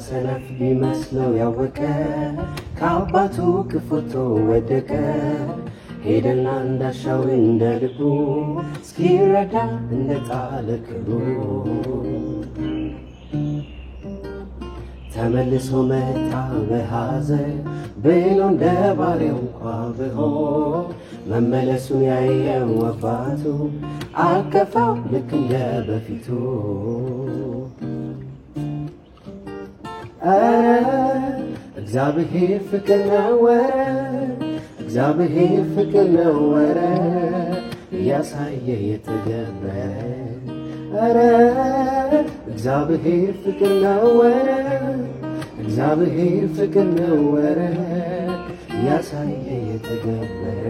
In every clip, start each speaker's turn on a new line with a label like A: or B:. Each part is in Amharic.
A: ሰነፍ ቢመስለው ያወቀ ከአባቱ ክፉቶ ወደቀ ሄደና እንዳሻው እንደ ልቡ እስኪረዳ እንደጣለ ክብሩ ተመልሶ መጣ በሐዘን ብሎ እንደ ባሪያው እንኳ ቢሆን መመለሱን ያየው አባቱ አቀፈው ልክ እንደ በፊቱ እግዚአብሔር ፍቅር ነው እግዚአብሔር ፍቅር ነው ያሳየ የተገበረ እግዚአብሔር ፍቅር ነው እግዚአብሔር ፍቅር ነው ያሳየ የተገበረ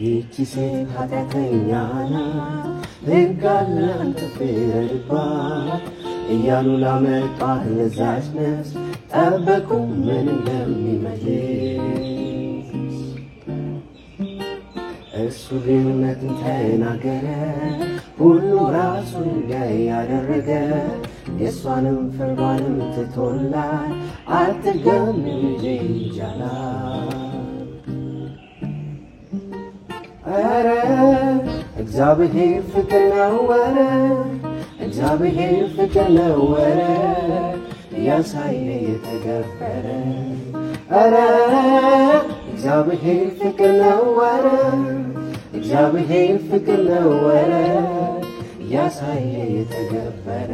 A: ይህች ሴት ኃጢአተኛ ናት ሕግ አለ አንተ ፍረድባት እያሉ ላመጧት ለዛች ነፍስ ጠበቁ ምን እንደሚመልስ እሱ ግን እውነትን ተናገረ ሁሉም ራሱን እንዲያይ ያደረገ የእሷንም ፍርዷንም ትቶላት አትገም ልጄ ይጃላት እግዚአብሔር ፍቅር ነው እግዚአብሔር ፍቅር ነው ያሳየ የተገበረ እግዚአብሔር ፍቅር ነው እግዚአብሔር ፍቅር ነው ያሳየ የተገበረ